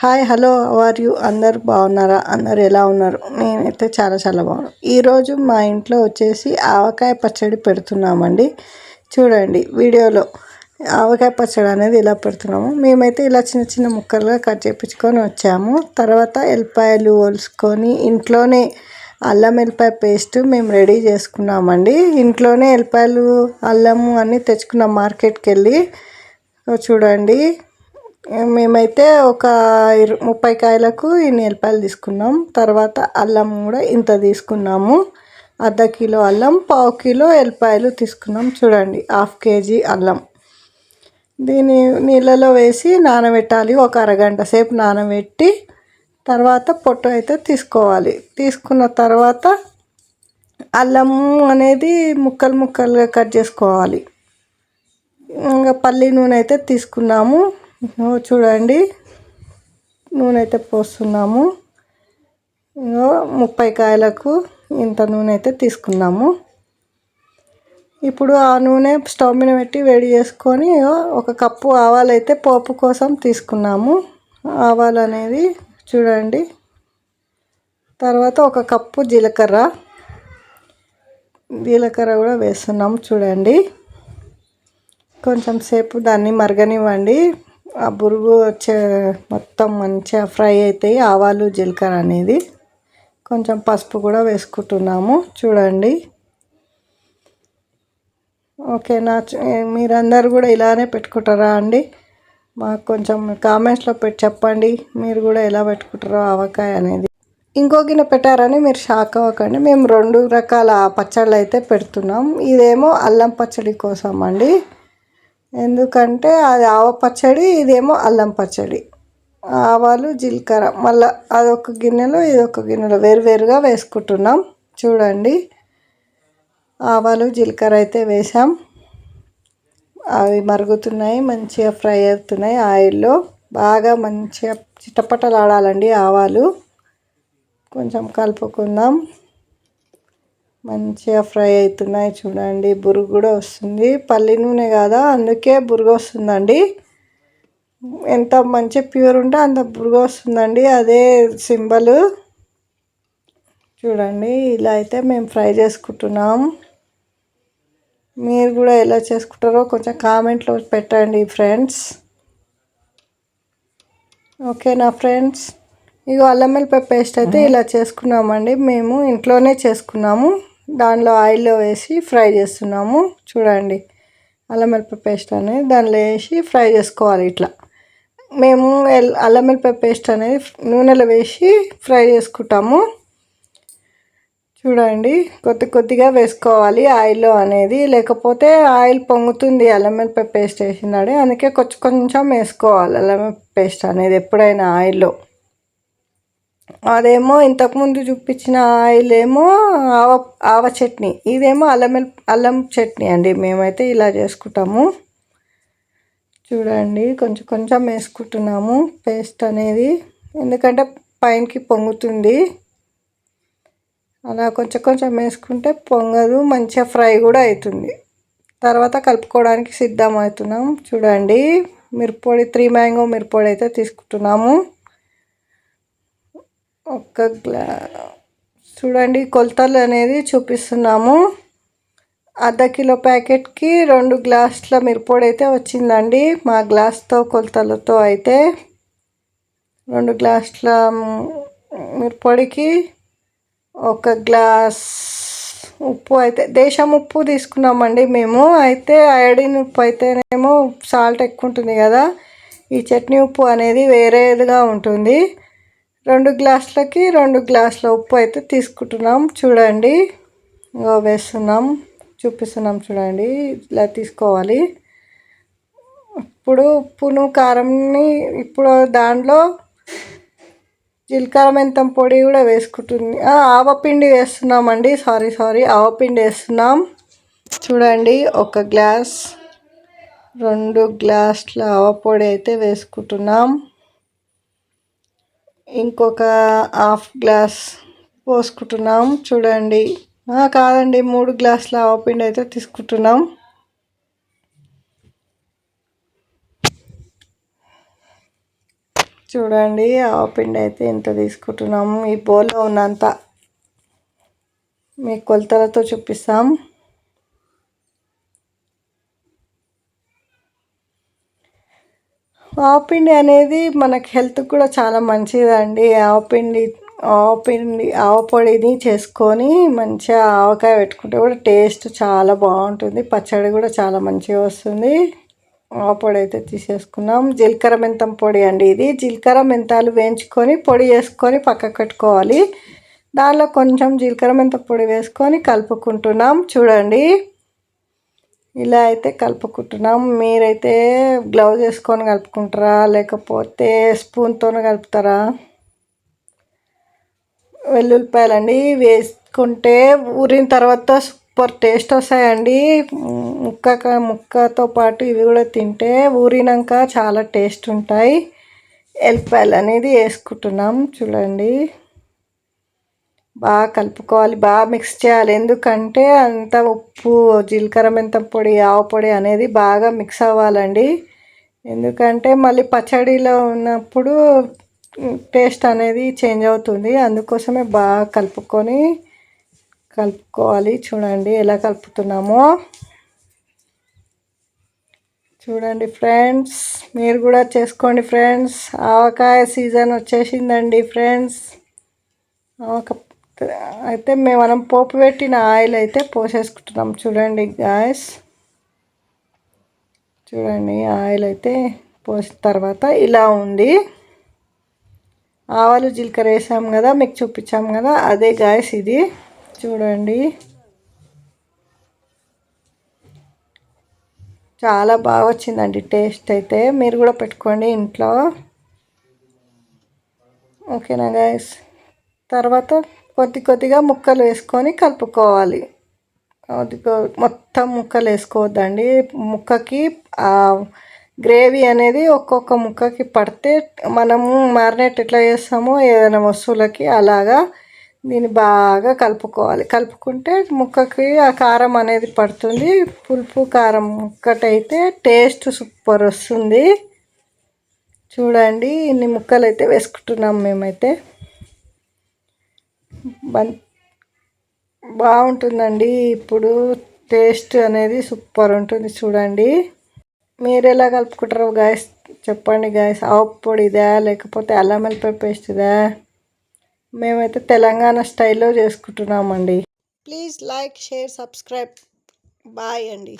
Hi hello are you అందరు బాగున్నారా? అందరు ఎలా ఉన్నారు? నేనైతే చాలా బాగున్నాను. ఈరోజు మా ఇంట్లో వచ్చేసి ఆవకాయ పచ్చడి పెడుతున్నామండి. చూడండి వీడియోలో ఆవకాయ పచ్చడి అనేది ఇలా పెడుతున్నాము. మేమైతే ఇలా చిన్న చిన్న ముక్కలుగా కట్ చేయించుకొని వచ్చాము. తర్వాత ఎల్లిపాయలు ఒలుసుకొని ఇంట్లోనే అల్లం వెల్లిపాయ పేస్ట్ మేము రెడీ చేసుకున్నామండి. ఇంట్లోనే ఎల్లిపాయలు అల్లము అన్నీ తెచ్చుకున్నాం మార్కెట్కి వెళ్ళి. చూడండి మేమైతే ఒక 30 కాయలకు ఇన్ని ఎల్లిపాయలు తీసుకున్నాం. తర్వాత అల్లం కూడా ఇంత తీసుకున్నాము. అర్ధ కిలో అల్లం, పావు కిలో ఎల్లిపాయలు తీసుకున్నాం. చూడండి 1/2 కేజీ అల్లం. దీన్ని నీళ్ళలో వేసి నానబెట్టాలి. ఒక అరగంట సేపు నానబెట్టి తర్వాత పొట్టు అయితే తీసుకోవాలి. తీసుకున్న తర్వాత అల్లం అనేది ముక్కలుగా కట్ చేసుకోవాలి. ఇంకా పల్లి నూనె అయితే తీసుకున్నాము. చూడండి నూనె అయితే పోస్తున్నాము. 30 కాయలకు ఇంత నూనె అయితే తీసుకున్నాము. ఇప్పుడు ఆ నూనె స్టవ్ మీద పెట్టి వేడి చేసుకొని ఒక కప్పు ఆవాలు అయితే పోపు కోసం తీసుకున్నాము. ఆవాలు అనేది చూడండి. తర్వాత ఒక కప్పు జీలకర్ర కూడా వేస్తున్నాము. చూడండి కొంచెం సేపు దాన్ని మరగనివ్వండి. ఆ బురుగు వచ్చే మొత్తం మంచిగా ఫ్రై అవుతాయి ఆవాలు జీలకర్ర అనేది. కొంచెం పసుపు కూడా వేసుకుంటున్నాము. చూడండి ఓకేనా? మీరందరూ కూడా ఇలానే పెట్టుకుంటారా అండి? మాకు కొంచెం కామెంట్స్లో చెప్పండి మీరు కూడా ఎలా పెట్టుకుంటారో ఆవకాయ అనేది. ఇంకో గిన్నె పెట్టారని మీరు షాక్ అవ్వకండి. మేము 2 రకాల పచ్చళ్ళు అయితే పెడుతున్నాం. ఇదేమో అల్లం పచ్చడి కోసం అండి. ఎందుకంటే అది ఆవ పచ్చడి, ఇదేమో అల్లం పచ్చడి. ఆవాలు జీలకర్ర మళ్ళీ అదొక గిన్నెలో ఇదొక గిన్నెలో వేరువేరుగా వేసుకుంటున్నాం. చూడండి ఆవాలు జీలకర్ర అయితే వేసాం. అవి మరుగుతున్నాయి, మంచిగా ఫ్రై అవుతున్నాయి ఆయిల్లో. బాగా మంచిగా చిటపటలాడాలండి ఆవాలు. కొంచెం కలుపుకుందాం. మంచిగా ఫ్రై అవుతున్నాయి. చూడండి బురుగు కూడా వస్తుంది. పల్లి నూనె కదా అందుకే బురుగు వస్తుందండి. ఎంత మంచి ప్యూర్ ఉంటే అంత బురుగు వస్తుందండి. అదే సింబల్. చూడండి ఇలా అయితే మేము ఫ్రై చేసుకుంటున్నాం. మీరు కూడా ఎలా చేసుకుంటారో కొంచెం కామెంట్లో పెట్టండి ఫ్రెండ్స్. ఓకేనా ఫ్రెండ్స్? ఇగో అల్లం వెల్లిపాయ పేస్ట్ అయితే ఇలా చేసుకున్నామండి. మేము ఇంట్లోనే చేసుకున్నాము. దానిలో ఆయిల్లో వేసి ఫ్రై చేస్తున్నాము. చూడండి అల్లం వెల్లిపాయ పేస్ట్ అనేది దానిలో వేసి ఫ్రై చేసుకోవాలి. ఇట్లా మేము అల్లం వెల్లిపాయ పేస్ట్ అనేది నూనెలో వేసి ఫ్రై చేసుకుంటాము. చూడండి కొద్దిగా వేసుకోవాలి ఆయిల్లో అనేది, లేకపోతే ఆయిల్ పొంగుతుంది అల్లం వెల్లిపాయ పేస్ట్ వేసినాడే. అందుకే కొంచెం వేసుకోవాలి అల్లం పేస్ట్ అనేది ఎప్పుడైనా ఆయిల్లో. అదేమో ఇంతకుముందు చూపించిన ఆయిల్ ఏమో ఆవ చట్నీ, ఇదేమో అల్లం చట్నీ అండి. మేమైతే ఇలా చేసుకుంటాము. చూడండి కొంచెం వేసుకుంటున్నాము పేస్ట్ అనేది, ఎందుకంటే పైనకి పొంగుతుంది. అలా కొంచెం వేసుకుంటే పొంగదు, మంచిగా ఫ్రై కూడా అవుతుంది. తర్వాత కలుపుకోవడానికి సిద్ధం అవుతున్నాం. చూడండి మిరప్పొడి 3 మ్యాంగో మిరప్పొడి అయితే తీసుకుంటున్నాము. చూడండి కొలతలు అనేది చూపిస్తున్నాము. అర్ధ కిలో ప్యాకెట్కి 2 గ్లాసుల మిరప్పొడి అయితే వచ్చిందండి. మా గ్లాస్తో కొలతలతో అయితే 2 గ్లాసుల మిరప్పొడికి 1 గ్లాస్ ఉప్పు అయితే దేశం ఉప్పు తీసుకున్నామండి మేము. అయితే అయోడిన్ ఉప్పు అయితేనేమో సాల్ట్ ఎక్కువ ఉంటుంది కదా, ఈ చట్నీ ఉప్పు అనేది వేరేదిగా ఉంటుంది. 2 గ్లాసులకి 2 గ్లాసుల ఉప్పు అయితే తీసుకుంటున్నాం. చూడండి వేస్తున్నాం, చూపిస్తున్నాం. చూడండి ఇలా తీసుకోవాలి. ఇప్పుడు ఉప్పును కారంని ఇప్పుడు దాంట్లో జీలకర్ర మెంతం పొడి కూడా వేసుకుంటుంది. ఆవపిండి వేస్తున్నామండి. సారీ ఆవపిండి వేస్తున్నాం. చూడండి 1 గ్లాస్ 2 గ్లాసుల ఆవపొడి అయితే వేసుకుంటున్నాం. ఇంకొక 1/2 గ్లాస్ పోసుకుంటున్నాం. చూడండి కాదండి 3 గ్లాసుల ఆవపిండి అయితే తీసుకుంటున్నాం. చూడండి ఆవపిండి అయితే ఇంత తీసుకుంటున్నాము. ఈ బౌల్లో ఉన్నంత మీ కొలతలతో చూపిస్తాం. ఆవపిండి అనేది మనకి హెల్త్కి కూడా చాలా మంచిదండి. ఆవపొడిని చేసుకొని మంచిగా ఆవకాయ పెట్టుకుంటే కూడా టేస్ట్ చాలా బాగుంటుంది. పచ్చడి కూడా చాలా మంచిగా వస్తుంది. ఆవపొడి అయితే తీసేసుకున్నాం. జీలకర్ర మెంతం పొడి అండి ఇది. జీలకర్ర మెంతాలు వేయించుకొని పొడి చేసుకొని పక్కకు పెట్టుకోవాలి. దానిలో కొంచెం జీలకర్ర మెంతం పొడి వేసుకొని కలుపుకుంటున్నాం. చూడండి ఇలా అయితే కలుపుకుంటున్నాం. మీరైతే గ్లౌజ్ వేసుకొని కలుపుకుంటారా లేకపోతే స్పూన్తో కలుపుతారా? వెల్లుల్లిపాయలండి వేసుకుంటే ఊరిన తర్వాత సూపర్ టేస్ట్ వస్తాయండి. ముక్కతో పాటు ఇవి కూడా తింటే ఊరినాక చాలా టేస్ట్ ఉంటాయి. ఎల్లిపాయలు అనేది వేసుకుంటున్నాం. చూడండి బాగా కలుపుకోవాలి, బాగా మిక్స్ చేయాలి. ఎందుకంటే అంత ఉప్పు, జీలకర్ర మెంతం పొడి, ఆవ పొడి అనేది బాగా మిక్స్ అవ్వాలండి. ఎందుకంటే మళ్ళీ పచ్చడిలో ఉన్నప్పుడు టేస్ట్ అనేది చేంజ్ అవుతుంది. అందుకోసమే బాగా కలుపుకోవాలి. చూడండి ఎలా కలుపుతున్నామో. చూడండి ఫ్రెండ్స్, మీరు కూడా చేసుకోండి ఫ్రెండ్స్. ఆవకాయ సీజన్ వచ్చేసిందండి ఫ్రెండ్స్. అయితే మనం పోపు పెట్టిన ఆయిల్ అయితే పోసేసుకుంటున్నాం. చూడండి గాయస్, చూడండి ఆయిల్ అయితే పోసిన తర్వాత ఇలా ఉంది. ఆవాలు జీలకర్ర వేసాం కదా, మీకు చూపించాం కదా, అదే గాయస్ ఇది. చూడండి చాలా బాగా వచ్చిందండి టేస్ట్ అయితే. మీరు కూడా పెట్టుకోండి ఇంట్లో. ఓకేనా గాయస్? తర్వాత కొద్దిగా ముక్కలు వేసుకొని కలుపుకోవాలి. మొత్తం ముక్కలు వేసుకోవద్దండి. ముక్కకి గ్రేవీ అనేది ఒక్కొక్క ముక్కకి పడితే మనము మ్యారినేట్ ఎట్లా చేస్తామో ఏదైనా వస్తువులకి అలాగా దీన్ని బాగా కలుపుకోవాలి. కలుపుకుంటే ముక్కకి ఆ కారం అనేది పడుతుంది. పులుపు కారం ముక్కటైతే టేస్ట్ సూపర్ వస్తుంది. చూడండి ఇన్ని ముక్కలు అయితే వేసుకుంటున్నాం మేమైతే. బాగుంటుందండి. ఇప్పుడు టేస్ట్ అనేది సూపర్ ఉంటుంది. చూడండి మీరు ఎలా కలుపుకుంటారో గాయస్ చెప్పండి గాయస్. ఆవు పొడిదా లేకపోతే అల్లం వెల్లిపాయ పేస్ట్దా? మేమైతే తెలంగాణ స్టైల్లో చేసుకుంటున్నామండి. Please like, share, subscribe. Bye అండి.